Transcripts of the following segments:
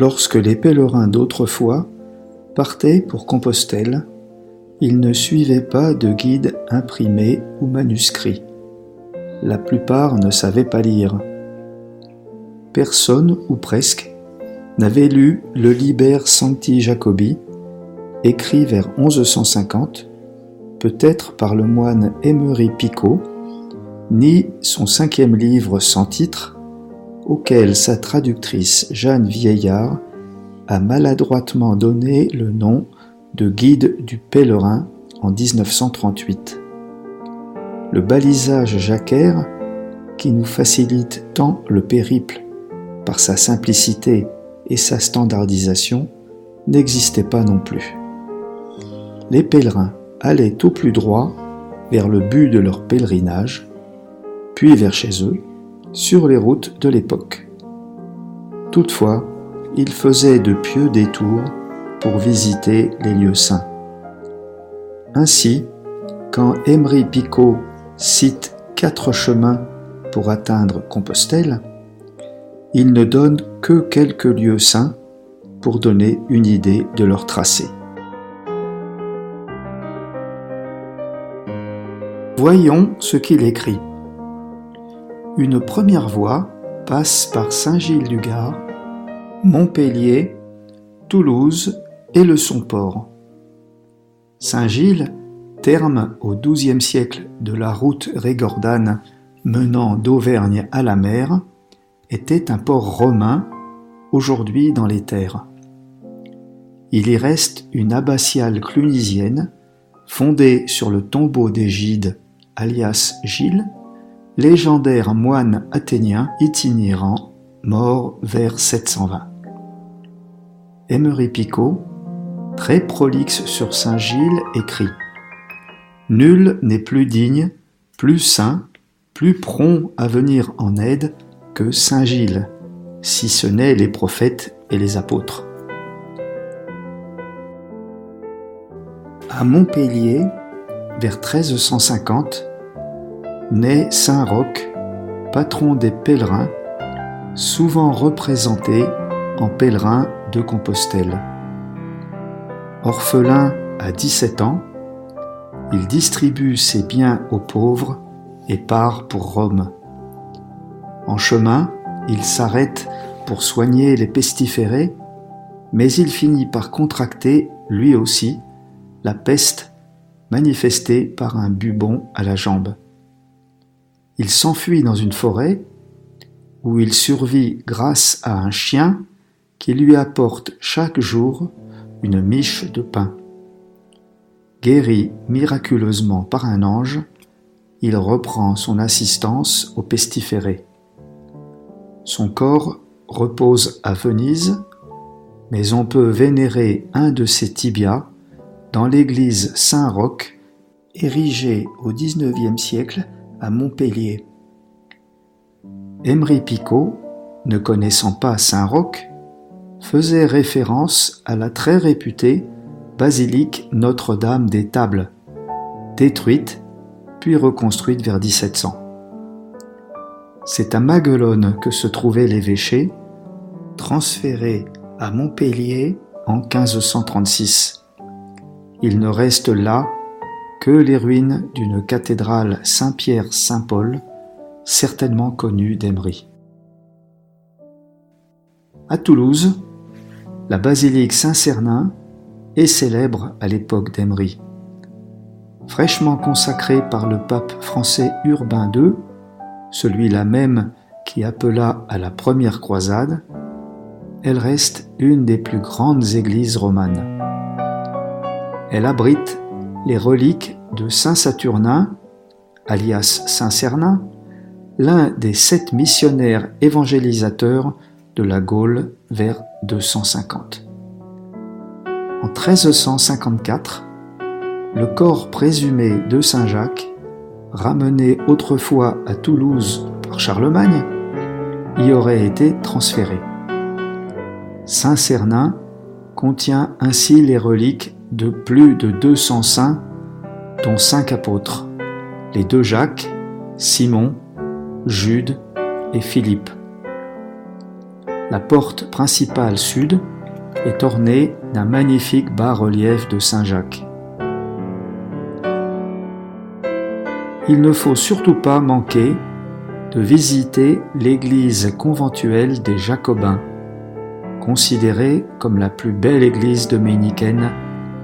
lorsque les pèlerins d'autrefois partaient pour Compostelle, ils ne suivaient pas de guide imprimé ou manuscrit. La plupart ne savaient pas lire. Personne, ou presque, n'avait lu le Liber Sancti Jacobi, écrit vers 1150, peut-être par le moine Emery Picot, ni son 5e livre sans titre, auquel sa traductrice Jeanne Vieillard a maladroitement donné le nom de Guide du pèlerin en 1938. Le balisage jacquaire, qui nous facilite tant le périple par sa simplicité et sa standardisation, n'existait pas non plus. Les pèlerins allaient au plus droit vers le but de leur pèlerinage, puis vers chez eux, sur les routes de l'époque. Toutefois, ils faisaient de pieux détours pour visiter les lieux saints. Ainsi, quand Emery Picot cite 4 chemins pour atteindre Compostelle, il ne donne que quelques lieux saints pour donner une idée de leur tracé. Voyons ce qu'il écrit. Une première voie passe par Saint-Gilles-du-Gard, Montpellier, Toulouse et le Somport. Saint-Gilles, terme au XIIe siècle de la route régordane menant d'Auvergne à la mer, était un port romain, aujourd'hui dans les terres. Il y reste une abbatiale clunisienne, fondée sur le tombeau d'Égide, alias Gilles, légendaire moine athénien itinérant, mort vers 720. Emery Picot, très prolixe sur Saint-Gilles, écrit « Nul n'est plus digne, plus saint, plus prompt à venir en aide que Saint-Gilles, si ce n'est les prophètes et les apôtres. » À Montpellier, vers 1350, naît Saint Roch, patron des pèlerins, souvent représenté en pèlerin de Compostelle. Orphelin à 17 ans, il distribue ses biens aux pauvres et part pour Rome. En chemin, il s'arrête pour soigner les pestiférés, mais il finit par contracter, lui aussi, la peste manifestée par un bubon à la jambe. Il s'enfuit dans une forêt où il survit grâce à un chien qui lui apporte chaque jour une miche de pain. Guéri miraculeusement par un ange, il reprend son assistance aux pestiférés. Son corps repose à Venise, mais on peut vénérer un de ses tibias dans l'église Saint-Roch, érigée au XIXe siècle à Montpellier. Emery Picot, ne connaissant pas Saint-Roch, faisait référence à la très réputée basilique Notre-Dame des Tables, détruite puis reconstruite vers 1700. C'est à Maguelone que se trouvait l'évêché, transféré à Montpellier en 1536. Il ne reste là que les ruines d'une cathédrale Saint-Pierre-Saint-Paul, certainement connue d'Emery. À Toulouse, la basilique Saint-Cernin est célèbre à l'époque d'Emery. Fraîchement consacrée par le pape français Urbain II, celui-là même qui appela à la première croisade, elle reste une des plus grandes églises romanes. Elle abrite les reliques de Saint Saturnin, alias Saint Cernin, l'un des 7 missionnaires évangélisateurs de la Gaule vers 250. En 1354, le corps présumé de Saint Jacques, ramené autrefois à Toulouse par Charlemagne, y aurait été transféré. Saint Cernin contient ainsi les reliques de plus de 200 saints, dont 5 apôtres, les 2 Jacques, Simon, Jude et Philippe. La porte principale sud est ornée d'un magnifique bas-relief de Saint Jacques. Il ne faut surtout pas manquer de visiter l'église conventuelle des Jacobins, considérée comme la plus belle église dominicaine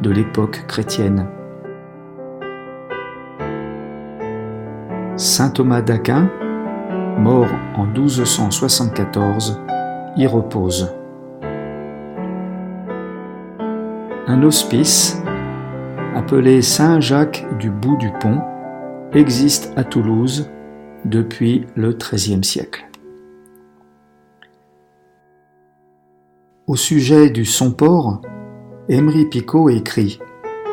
de l'époque chrétienne. Saint Thomas d'Aquin, mort en 1274, y repose. Un hospice, appelé Saint Jacques du Bout du Pont, existe à Toulouse depuis le XIIIe siècle. Au sujet du Somport, Emery-Picot écrit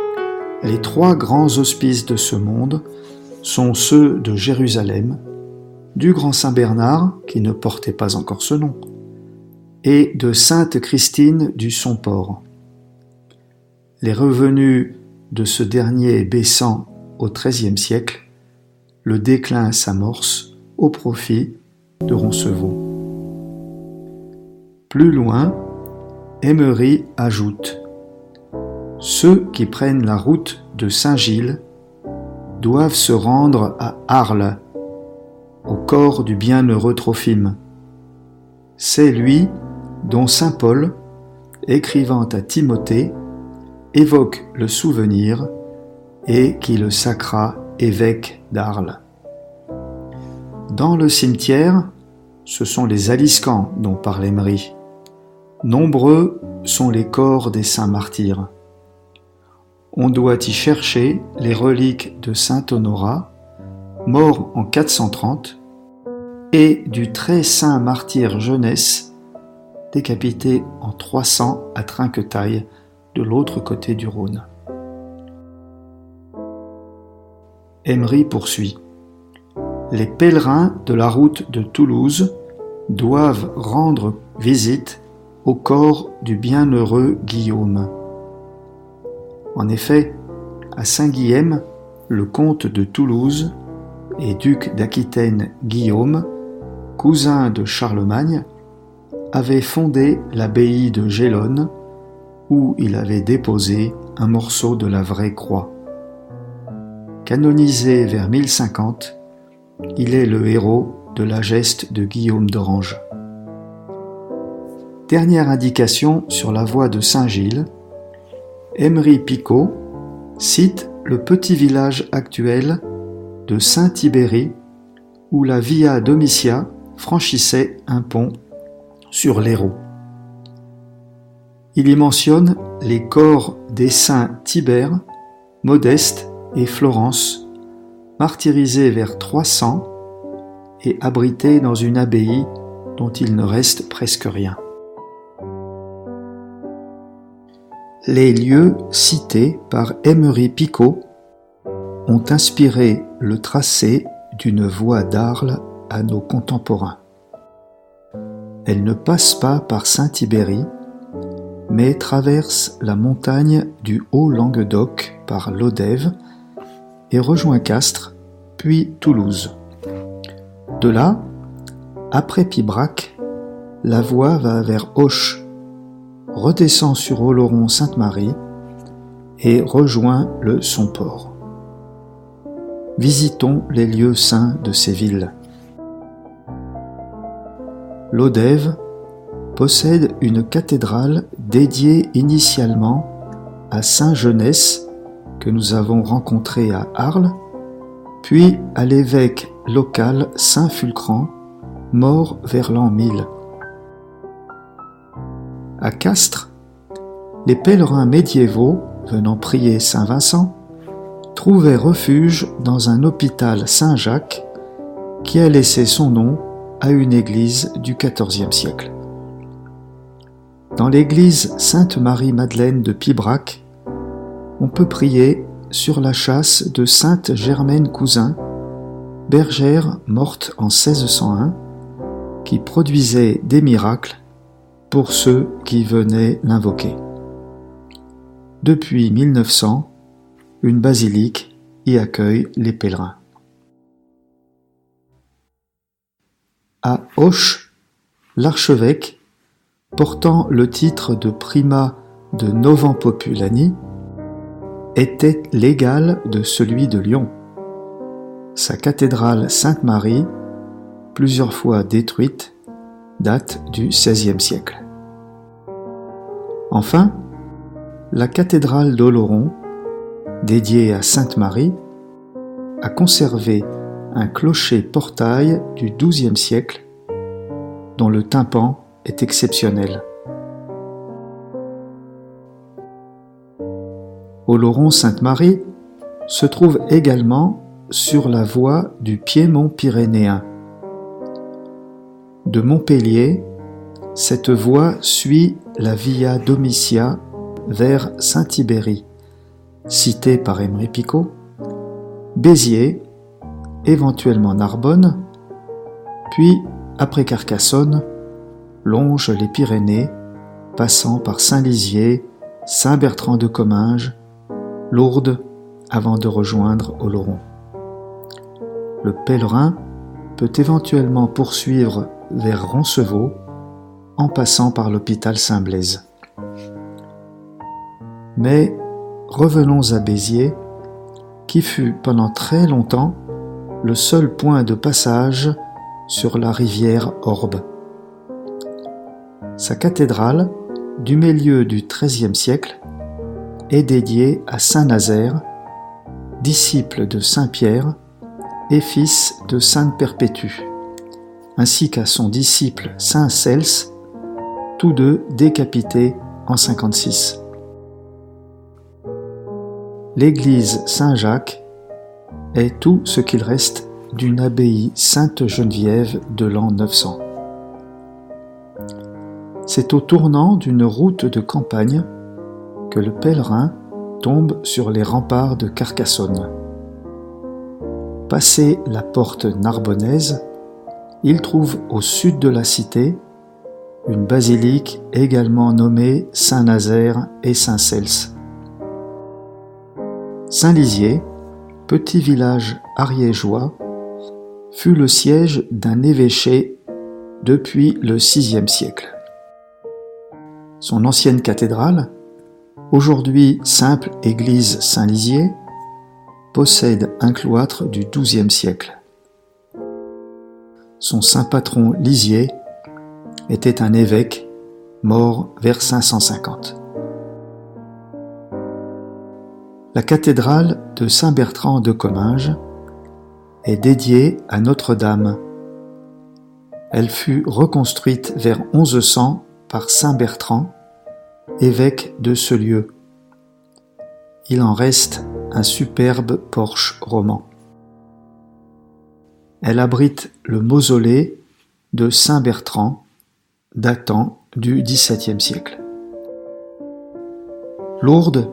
« Les 3 grands hospices de ce monde sont ceux de Jérusalem, du Grand Saint-Bernard, qui ne portait pas encore ce nom, et de Sainte Christine du Somport. Les revenus de ce dernier baissant au XIIIe siècle, le déclin s'amorce au profit de Roncevaux. » Plus loin, Emery ajoute « Ceux qui prennent la route de Saint-Gilles doivent se rendre à Arles, au corps du bienheureux Trophime. C'est lui dont saint Paul, écrivant à Timothée, évoque le souvenir et qui le sacra évêque d'Arles. Dans le cimetière, ce sont les aliscans dont parle Emery. Nombreux sont les corps des saints martyrs. On doit y chercher les reliques de saint Honorat, mort en 430, et du très saint martyr Jeunesse, décapité en 300 à Trinquetaille, de l'autre côté du Rhône. Emery poursuit. Les pèlerins de la route de Toulouse doivent rendre visite au corps du bienheureux Guillaume. En effet, à Saint-Guilhem, le comte de Toulouse et duc d'Aquitaine Guillaume, cousin de Charlemagne, avait fondé l'abbaye de Gélone, où il avait déposé un morceau de la vraie croix. Canonisé vers 1050, il est le héros de la geste de Guillaume d'Orange. Dernière indication sur la voie de Saint-Gilles, Emery-Picot cite le petit village actuel de Saint-Tibéri, où la Via Domitia franchissait un pont sur l'Hérault. Il y mentionne les corps des saints Tibère, Modeste et Florence, martyrisés vers 300 et abrités dans une abbaye dont il ne reste presque rien. Les lieux cités par Emery-Picot ont inspiré le tracé d'une voie d'Arles à nos contemporains. Elle ne passe pas par Saint-Tibéri, mais traverse la montagne du Haut-Languedoc par Lodève et rejoint Castres, puis Toulouse. De là, après Pibrac, la voie va vers Auch, redescend sur Oloron-Sainte-Marie et rejoint le Somport. Visitons les lieux saints de ces villes. Lodève possède une cathédrale dédiée initialement à Saint Jeunesse, que nous avons rencontré à Arles, puis à l'évêque local Saint Fulcran, mort vers l'an 1000. À Castres, les pèlerins médiévaux venant prier Saint Vincent trouvaient refuge dans un hôpital Saint-Jacques qui a laissé son nom à une église du XIVe siècle. Dans l'église Sainte-Marie-Madeleine de Pibrac, on peut prier sur la châsse de Sainte Germaine Cousin, bergère morte en 1601, qui produisait des miracles pour ceux qui venaient l'invoquer. Depuis 1900, une basilique y accueille les pèlerins. À Auch, l'archevêque, portant le titre de primat de Novem Populani, était l'égal de celui de Lyon. Sa cathédrale Sainte-Marie, plusieurs fois détruite, date du XVIe siècle. Enfin, la cathédrale d'Oloron, dédiée à Sainte-Marie, a conservé un clocher-portail du XIIe siècle dont le tympan est exceptionnel. Oloron-Sainte-Marie se trouve également sur la voie du Piémont pyrénéen. De Montpellier, cette voie suit la Via Domitia vers Saint-Ibéry, citée par Emery Picot, Béziers, éventuellement Narbonne, puis, après Carcassonne, longe les Pyrénées, passant par Saint-Lizier, Saint-Bertrand de Comminges, Lourdes, avant de rejoindre Oloron. Le pèlerin peut éventuellement poursuivre vers Roncevaux, en passant par l'hôpital Saint-Blaise. Mais revenons à Béziers, qui fut pendant très longtemps le seul point de passage sur la rivière Orbe. Sa cathédrale, du milieu du XIIIe siècle, est dédiée à Saint Nazaire, disciple de Saint Pierre et fils de Sainte Perpétue, ainsi qu'à son disciple Saint Cels, tous deux décapités en 56. L'église Saint-Jacques est tout ce qu'il reste d'une abbaye Sainte-Geneviève de l'an 900. C'est au tournant d'une route de campagne que le pèlerin tombe sur les remparts de Carcassonne. Passé la porte narbonnaise, il trouve au sud de la cité une basilique également nommée Saint-Nazaire et Saint-Cels. Saint-Lizier, petit village ariégeois, fut le siège d'un évêché depuis le VIe siècle. Son ancienne cathédrale, aujourd'hui simple église Saint-Lizier, possède un cloître du XIIe siècle. Son saint patron Lizier était un évêque mort vers 550. La cathédrale de Saint-Bertrand de Comminges est dédiée à Notre-Dame. Elle fut reconstruite vers 1100 par Saint Bertrand, évêque de ce lieu. Il en reste un superbe porche roman. Elle abrite le mausolée de Saint Bertrand, datant du XVIIe siècle. Lourdes,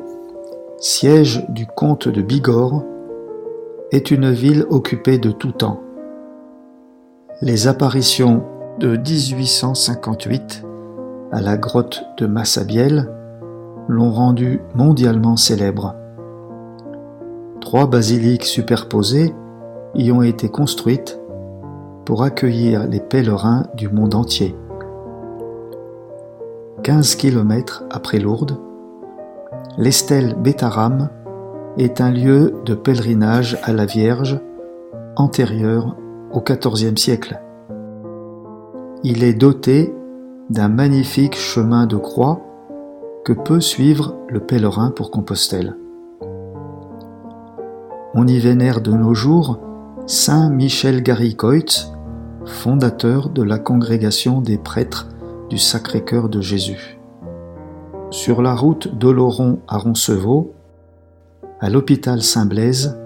siège du comte de Bigorre, est une ville occupée de tout temps. Les apparitions de 1858 à la grotte de Massabielle l'ont rendue mondialement célèbre. 3 basiliques superposées y ont été construites pour accueillir les pèlerins du monde entier. 15 km après Lourdes, l'Estel Bétharram est un lieu de pèlerinage à la Vierge antérieur au XIVe siècle. Il est doté d'un magnifique chemin de croix que peut suivre le pèlerin pour Compostelle. On y vénère de nos jours Saint Michel Garicoit, fondateur de la congrégation des prêtres du Sacré-Cœur de Jésus. Sur la route d'Oloron à Roncevaux, à l'hôpital Saint-Blaise,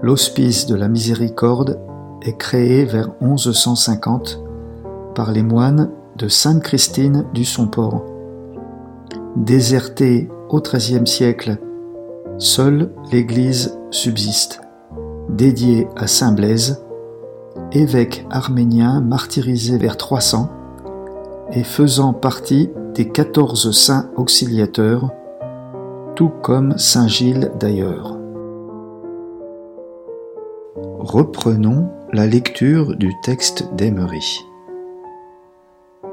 l'hospice de la Miséricorde est créé vers 1150 par les moines de Sainte-Christine du Somport. Désertée au XIIIe siècle, seule l'église subsiste, dédiée à Saint Blaise, évêque arménien martyrisé vers 300 et faisant partie des 14 saints auxiliateurs, tout comme Saint Gilles d'ailleurs. Reprenons la lecture du texte d'Emery.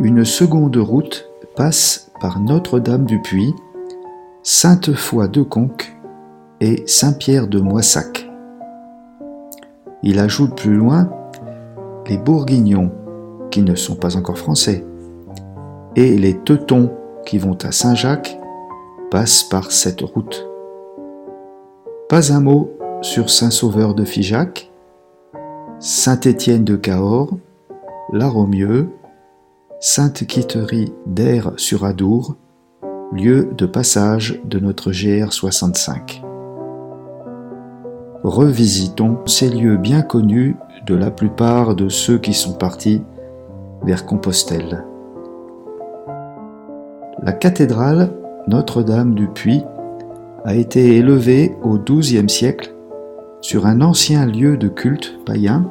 une seconde route passe par Notre-Dame-du-Puy, Sainte-Foy de Conques et Saint-Pierre de Moissac. Il ajoute plus loin les Bourguignons, qui ne sont pas encore français, et les Teutons qui vont à Saint-Jacques passent par cette route. Pas un mot sur Saint-Sauveur de Figeac, Saint-Étienne de Cahors, La Romieux, Sainte-Quitterie d'Aire-sur-Adour, lieu de passage de notre GR 65. Revisitons ces lieux bien connus de la plupart de ceux qui sont partis vers Compostelle. La cathédrale Notre-Dame-du-Puy a été élevée au XIIe siècle sur un ancien lieu de culte païen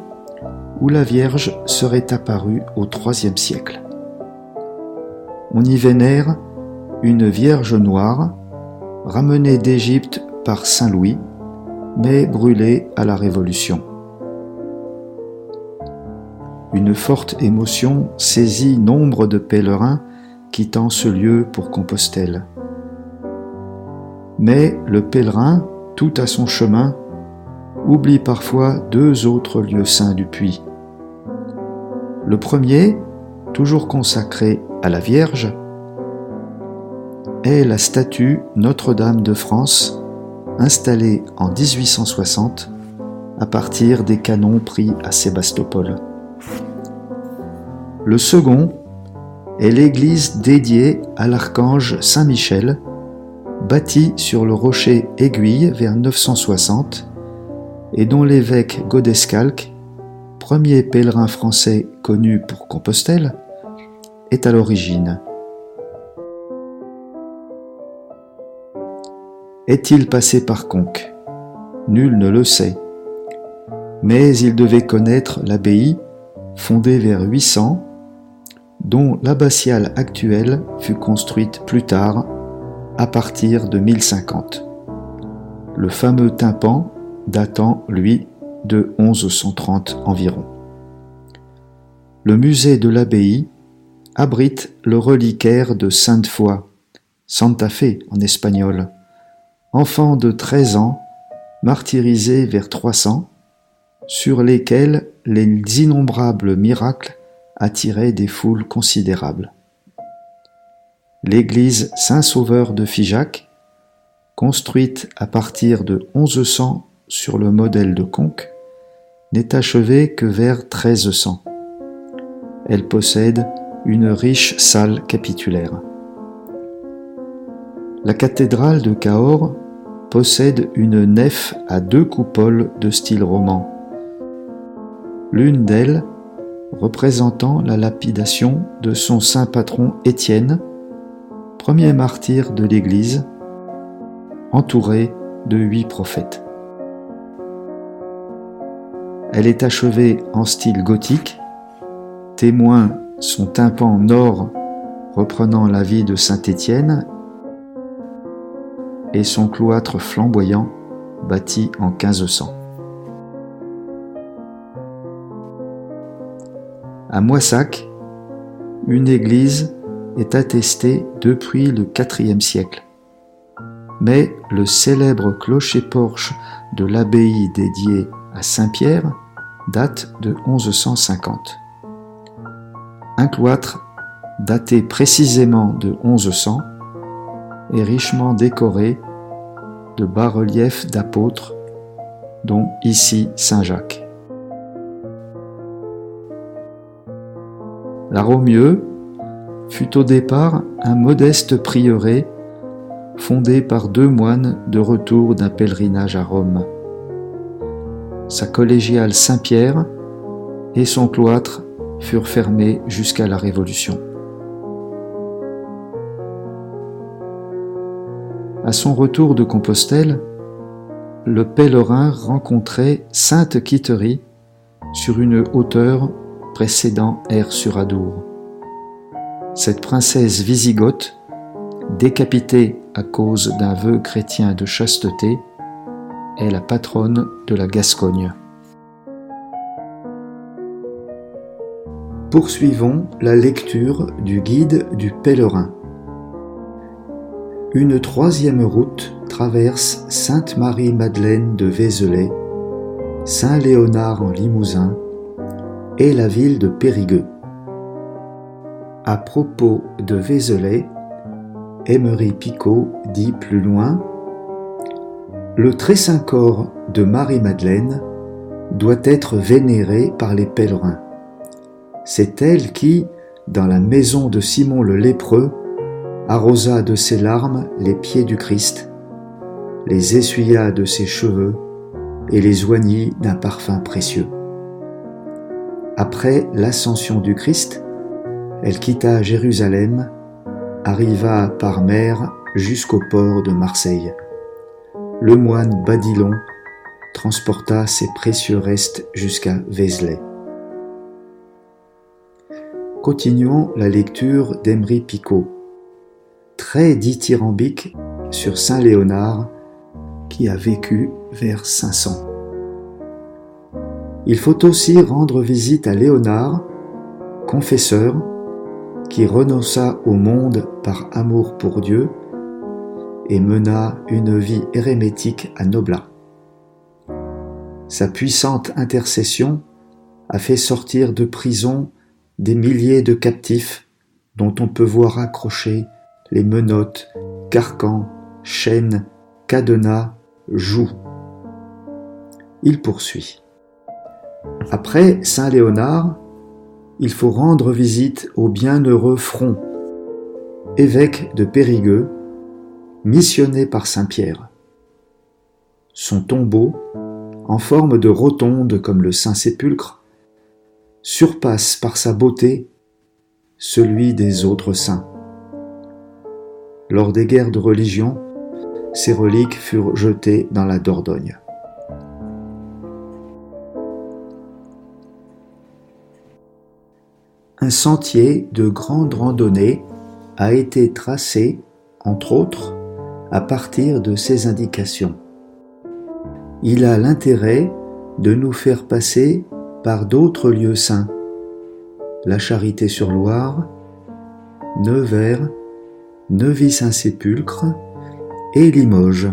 où la Vierge serait apparue au IIIe siècle. On y vénère une Vierge noire ramenée d'Égypte par Saint Louis, mais brûlée à la Révolution. Une forte émotion saisit nombre de pèlerins quittant ce lieu pour Compostelle. Mais le pèlerin, tout à son chemin, oublie parfois deux autres lieux saints du Puy. Le premier, toujours consacré à la Vierge, est la statue Notre-Dame de France, installée en 1860 à partir des canons pris à Sébastopol. Le second est l'église dédiée à l'archange Saint-Michel, bâtie sur le rocher Aiguille vers 960 et dont l'évêque Godescalc, premier pèlerin français connu pour Compostelle, est à l'origine. Est-il passé par Conques ? Nul ne le sait. Mais il devait connaître l'abbaye, fondée vers 800, dont l'abbatiale actuelle fut construite plus tard, à partir de 1050. Le fameux tympan datant, lui, de 1130 environ. Le musée de l'abbaye abrite le reliquaire de Sainte Foy, Santa Fe en espagnol, enfant de 13 ans, martyrisé vers 300, sur lesquels les innombrables miracles attiraient des foules considérables. L'église Saint-Sauveur de Figeac, construite à partir de 1100 sur le modèle de Conques, n'est achevée que vers 1300. Elle possède une riche salle capitulaire. La cathédrale de Cahors possède une nef à deux coupoles de style roman. L'une d'elles représentant la lapidation de son saint patron Étienne, premier martyr de l'Église, entouré de 8 prophètes. Elle est achevée en style gothique, témoin son tympan nord reprenant la vie de saint Étienne et son cloître flamboyant bâti en 1500. À Moissac, une église est attestée depuis le IVe siècle, mais le célèbre clocher-porche de l'abbaye dédiée à Saint-Pierre date de 1150. Un cloître daté précisément de 1100 est richement décoré de bas-reliefs d'apôtres, dont ici Saint-Jacques. La Romieux fut au départ un modeste prieuré fondé par 2 moines de retour d'un pèlerinage à Rome. Sa collégiale Saint-Pierre et son cloître furent fermés jusqu'à la Révolution. À son retour de Compostelle, le pèlerin rencontrait Sainte Quitterie sur une hauteur précédant Aire-sur-Adour. Cette princesse wisigothe, décapitée à cause d'un vœu chrétien de chasteté, est la patronne de la Gascogne. Poursuivons la lecture du guide du pèlerin. Une troisième route traverse Sainte-Marie-Madeleine de Vézelay, Saint-Léonard en Limousin et la ville de Périgueux. À propos de Vézelay, Emery Picot dit plus loin: le très saint corps de Marie-Madeleine doit être vénéré par les pèlerins. C'est elle qui, dans la maison de Simon le lépreux, arrosa de ses larmes les pieds du Christ, les essuya de ses cheveux et les oignit d'un parfum précieux. Après l'ascension du Christ, elle quitta Jérusalem, arriva par mer jusqu'au port de Marseille. Le moine Badilon transporta ses précieux restes jusqu'à Vézelay. Continuons la lecture d'Emery Picot, très dithyrambique sur Saint Léonard qui a vécu vers 500. Il faut aussi rendre visite à Léonard, confesseur, qui renonça au monde par amour pour Dieu et mena une vie érémétique à Noblat. Sa puissante intercession a fait sortir de prison des milliers de captifs dont on peut voir accrochés les menottes, carcans, chaînes, cadenas, jougs. Il poursuit. Après Saint Léonard, il faut rendre visite au bienheureux Front, évêque de Périgueux, missionné par saint Pierre. Son tombeau, en forme de rotonde comme le Saint-Sépulcre, surpasse par sa beauté celui des autres saints. Lors des guerres de religion, ses reliques furent jetées dans la Dordogne. Un sentier de grande randonnée a été tracé, entre autres, à partir de ces indications. Il a l'intérêt de nous faire passer par d'autres lieux saints, la Charité-sur-Loire, Nevers, Neuvy-Saint-Sépulcre et Limoges.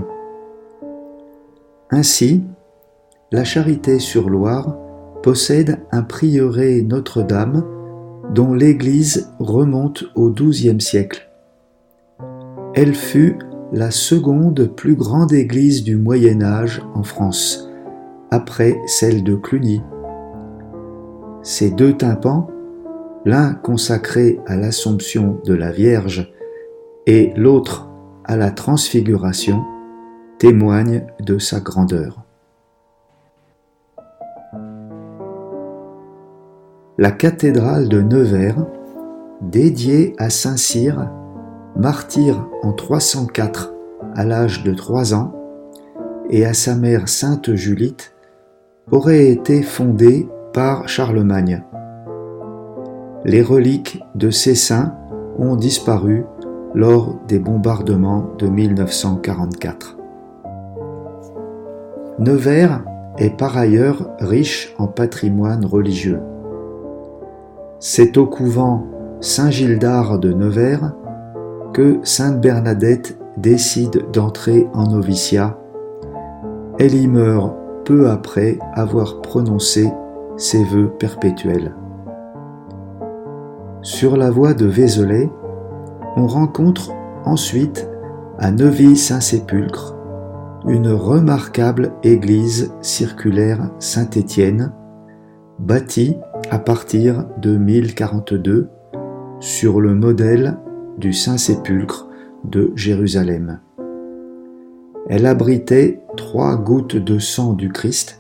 Ainsi, la Charité-sur-Loire possède un prieuré Notre-Dame dont l'église remonte au XIIe siècle. Elle fut la seconde plus grande église du Moyen Âge en France, après celle de Cluny. Ces deux tympans, l'un consacré à l'Assomption de la Vierge et l'autre à la Transfiguration, témoignent de sa grandeur. La cathédrale de Nevers, dédiée à saint Cyr, martyr en 304 à l'âge de 3 ans, et à sa mère sainte Julite, aurait été fondée par Charlemagne. Les reliques de ces saints ont disparu lors des bombardements de 1944. Nevers est par ailleurs riche en patrimoine religieux. C'est au couvent Saint-Gildard de Nevers que sainte Bernadette décide d'entrer en noviciat. Elle y meurt peu après avoir prononcé ses vœux perpétuels. Sur la voie de Vézelay, on rencontre ensuite à Neuvy-Saint-Sépulcre une remarquable église circulaire Saint-Étienne, bâtie à partir de 1042 sur le modèle du Saint-Sépulcre de Jérusalem. Elle abritait 3 gouttes de sang du Christ,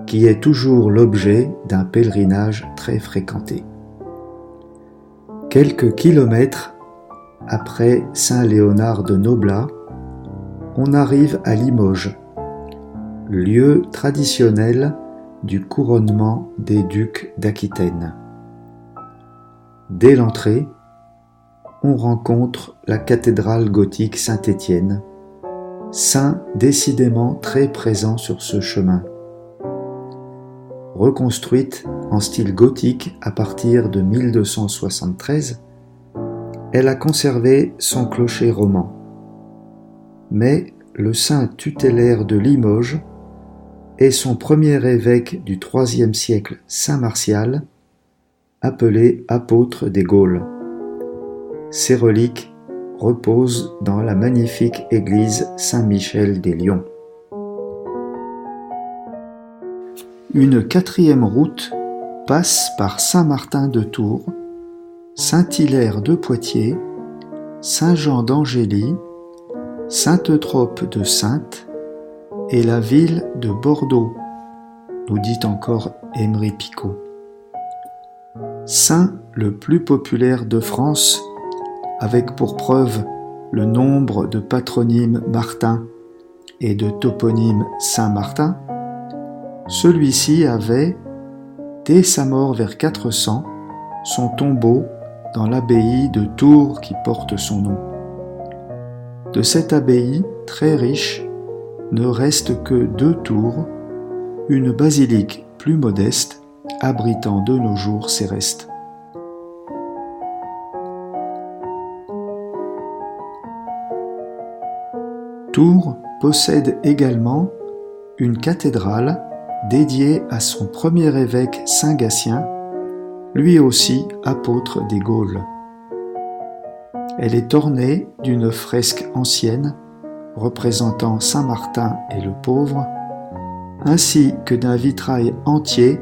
qui est toujours l'objet d'un pèlerinage très fréquenté. Quelques kilomètres après Saint-Léonard de Noblat, on arrive à Limoges, lieu traditionnel du couronnement des ducs d'Aquitaine. Dès l'entrée, on rencontre la cathédrale gothique Saint-Étienne, saint décidément très présent sur ce chemin. Reconstruite en style gothique à partir de 1273, elle a conservé son clocher roman. Mais le saint tutélaire de Limoges et son premier évêque du IIIe siècle, saint Martial, appelé apôtre des Gaules. Ses reliques reposent dans la magnifique église Saint-Michel des Lions. Une quatrième route passe par Saint-Martin de Tours, Saint-Hilaire de Poitiers, Saint-Jean d'Angély, Sainte-Eutrope de Saintes et la ville de Bordeaux, nous dit encore Emery Picot. Saint le plus populaire de France, avec pour preuve le nombre de patronymes Martin et de toponymes Saint-Martin, celui-ci avait, dès sa mort vers 400, son tombeau dans l'abbaye de Tours qui porte son nom. De cette abbaye très riche, ne reste que 2 tours, une basilique plus modeste abritant de nos jours ses restes. Tours possède également une cathédrale dédiée à son premier évêque Saint Gatien, lui aussi apôtre des Gaules. Elle est ornée d'une fresque ancienne représentant Saint Martin et le pauvre, ainsi que d'un vitrail entier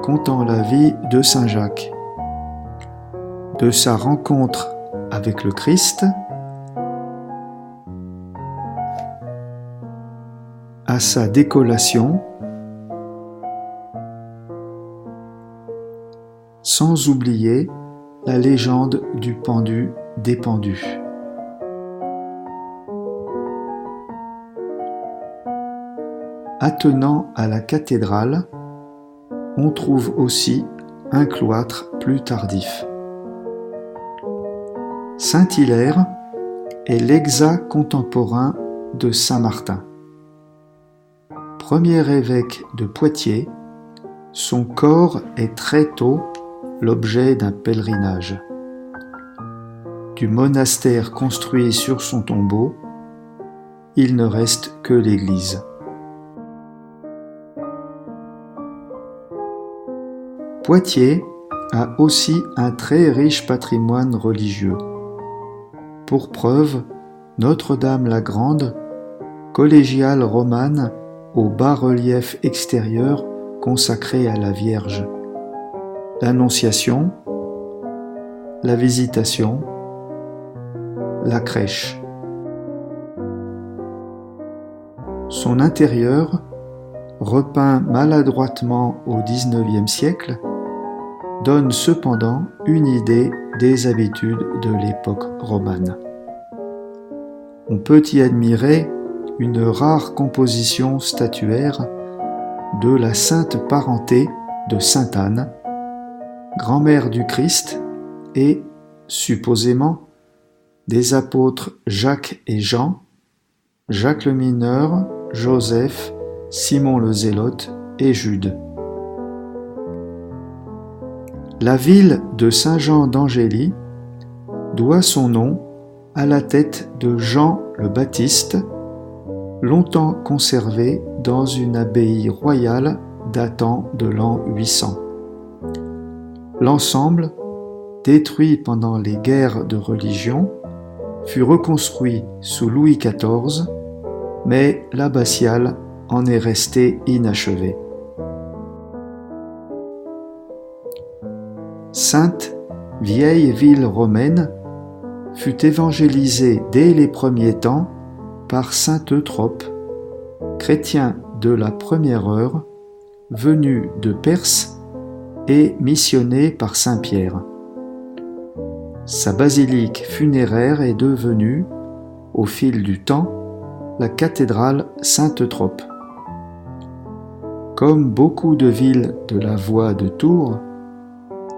contant la vie de Saint Jacques, de sa rencontre avec le Christ, à sa décollation, sans oublier la légende du pendu dépendu. Attenant à la cathédrale, on trouve aussi un cloître plus tardif. Saint-Hilaire est l'exact contemporain de Saint-Martin. Premier évêque de Poitiers, son corps est très tôt l'objet d'un pèlerinage. Du monastère construit sur son tombeau, il ne reste que l'église. Poitiers a aussi un très riche patrimoine religieux. Pour preuve, Notre-Dame-la-Grande, collégiale romane au bas-relief extérieur consacré à la Vierge, l'Annonciation, la Visitation, la crèche. Son intérieur, repeint maladroitement au XIXe siècle, donne cependant une idée des habitudes de l'époque romane. On peut y admirer une rare composition statuaire de la sainte parenté de Sainte Anne, grand-mère du Christ et, supposément, des apôtres Jacques et Jean, Jacques le Mineur, Joseph, Simon le Zélote et Jude. La ville de Saint-Jean d'Angély doit son nom à la tête de Jean le Baptiste, longtemps conservée dans une abbaye royale datant de l'an 800. L'ensemble, détruit pendant les guerres de religion, fut reconstruit sous Louis XIV, mais l'abbatiale en est restée inachevée. Sainte, vieille ville romaine, fut évangélisée dès les premiers temps par saint Eutrope, chrétien de la première heure, venu de Perse et missionné par saint Pierre. Sa basilique funéraire est devenue, au fil du temps, la cathédrale Sainte-Eutrope. Comme beaucoup de villes de la voie de Tours,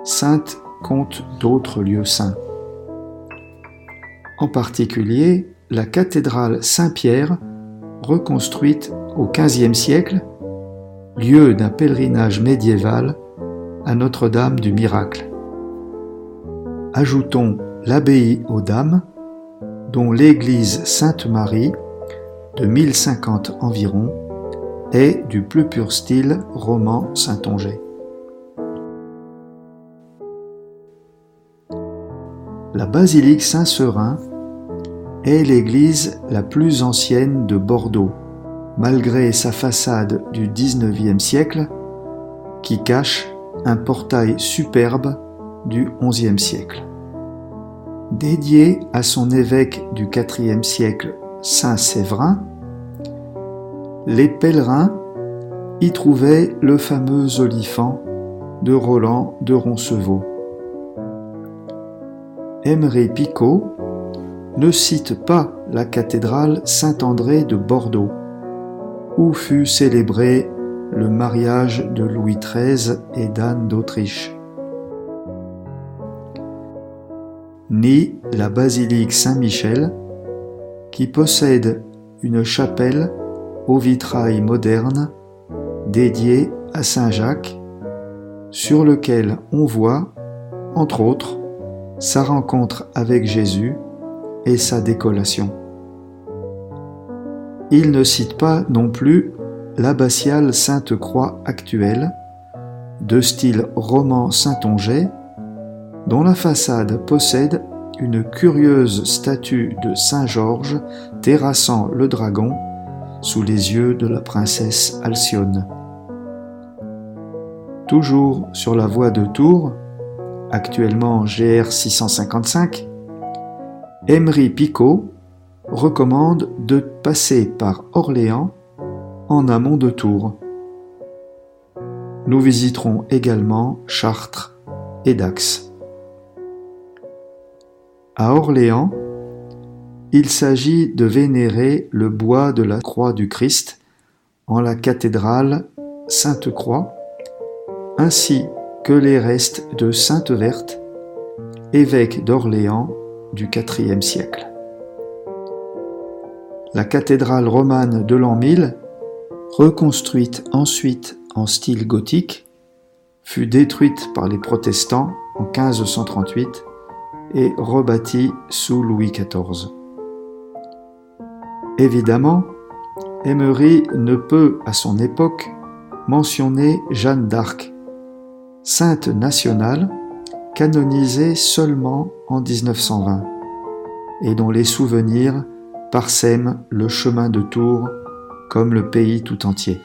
Saintes compte d'autres lieux saints. En particulier, la cathédrale Saint-Pierre, reconstruite au XVe siècle, lieu d'un pèlerinage médiéval, à Notre-Dame du Miracle. Ajoutons l'abbaye aux Dames, dont l'église Sainte-Marie, de 1050 environ, est du plus pur style roman saintongeais. La basilique Saint-Seurin est l'église la plus ancienne de Bordeaux, malgré sa façade du XIXe siècle, qui cache un portail superbe du XIe siècle. Dédié à son évêque du IVe siècle, Saint Séverin, les pèlerins y trouvaient le fameux olifant de Roland de Roncevaux. Emery Picot ne cite pas la cathédrale Saint-André de Bordeaux, où fut célébré le mariage de Louis XIII et d'Anne d'Autriche, ni la basilique Saint-Michel, qui possède une chapelle au vitrail moderne dédiée à Saint Jacques, sur lequel on voit, entre autres, sa rencontre avec Jésus et sa décollation. Il ne cite pas non plus l'abbatiale Sainte-Croix actuelle, de style roman saintongeais, dont la façade possède une curieuse statue de Saint-Georges terrassant le dragon sous les yeux de la princesse Alcyone. Toujours sur la voie de Tours, actuellement GR 655, Emery Picot recommande de passer par Orléans en amont de Tours. Nous visiterons également Chartres et Dax. À Orléans, il s'agit de vénérer le bois de la croix du Christ en la cathédrale Sainte-Croix, ainsi que les restes de Sainte Verte, évêque d'Orléans du IVe siècle. La cathédrale romane de l'an 1000, reconstruite ensuite en style gothique, fut détruite par les protestants en 1538 et rebâtie sous Louis XIV. Évidemment, Emery ne peut, à son époque, mentionner Jeanne d'Arc, sainte nationale canonisée seulement en 1920 et dont les souvenirs parsèment le chemin de Tours comme le pays tout entier.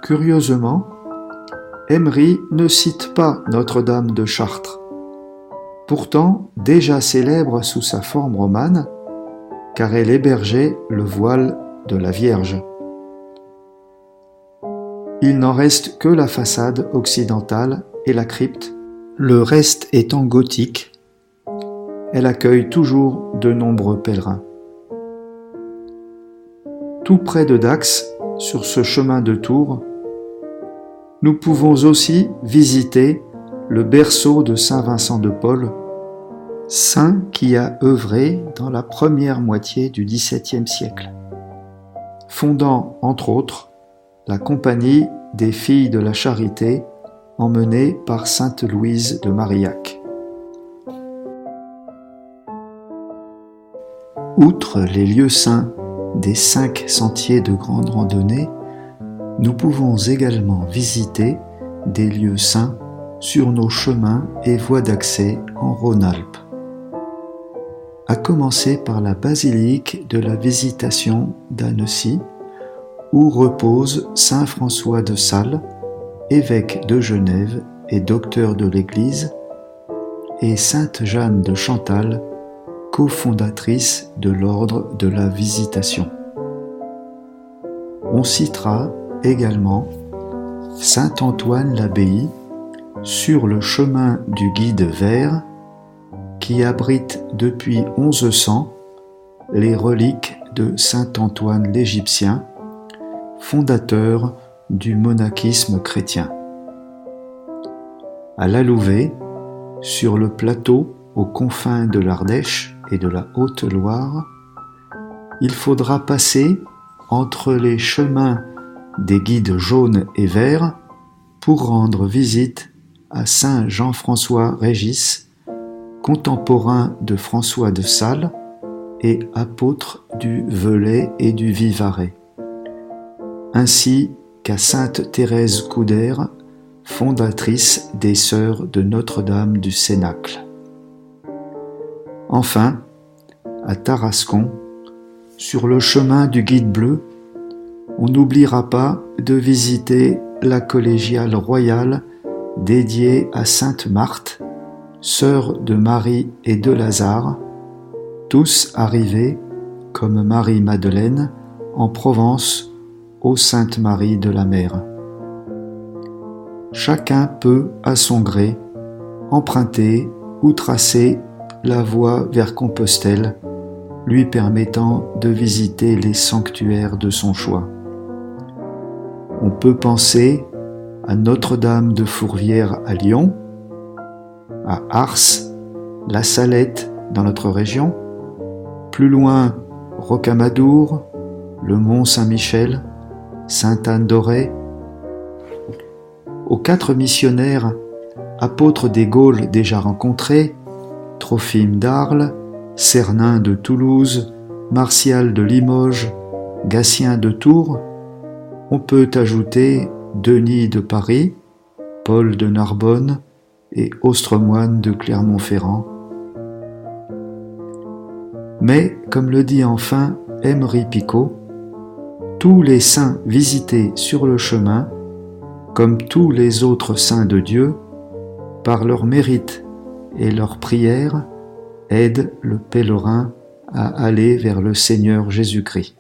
Curieusement, Emery ne cite pas Notre-Dame de Chartres, pourtant déjà célèbre sous sa forme romane, car elle hébergeait le voile de la Vierge. Il n'en reste que la façade occidentale et la crypte, le reste étant gothique. Elle accueille toujours de nombreux pèlerins. Tout près de Dax, sur ce chemin de Tours, nous pouvons aussi visiter le berceau de Saint Vincent de Paul, saint qui a œuvré dans la première moitié du XVIIe siècle, fondant entre autres la Compagnie des Filles de la Charité emmenée par sainte Louise de Marillac. Outre les lieux saints des 5 sentiers de grande randonnée, nous pouvons également visiter des lieux saints sur nos chemins et voies d'accès en Rhône-Alpes. À commencer par la basilique de la Visitation d'Annecy, où repose saint François de Sales, évêque de Genève et docteur de l'Église, et sainte Jeanne de Chantal, cofondatrice de l'ordre de la Visitation. On citera également Saint-Antoine-l'Abbaye sur le chemin du Guide vert, qui abrite depuis 1100 les reliques de saint Antoine l'Égyptien, fondateur du monachisme chrétien. à La Louvet, sur le plateau aux confins de l'Ardèche et de la Haute-Loire, il faudra passer entre les chemins des guides jaunes et verts pour rendre visite à saint Jean-François Régis, contemporain de François de Sales et apôtre du Velay et du Vivarais, ainsi qu'à sainte Thérèse Coudert, fondatrice des Sœurs de Notre-Dame du Cénacle. Enfin, à Tarascon, sur le chemin du Guide bleu, on n'oubliera pas de visiter la collégiale royale dédiée à sainte Marthe, sœur de Marie et de Lazare, tous arrivés, comme Marie-Madeleine, en Provence, ô Sainte Marie de la Mer. Chacun peut, à son gré, emprunter ou tracer la voie vers Compostelle, lui permettant de visiter les sanctuaires de son choix. On peut penser à Notre-Dame de Fourvière à Lyon, à Ars, La Salette dans notre région, plus loin Rocamadour, le Mont Saint-Michel, Sainte-Anne-d'Auray, aux 4 missionnaires, apôtres des Gaules déjà rencontrés, Trophime d'Arles, Cernin de Toulouse, Martial de Limoges, Gatien de Tours, on peut ajouter Denis de Paris, Paul de Narbonne et Austremoine de Clermont-Ferrand. Mais, comme le dit enfin Emery Picot, tous les saints visités sur le chemin, comme tous les autres saints de Dieu, par leur mérite et leur prière, aident le pèlerin à aller vers le Seigneur Jésus-Christ.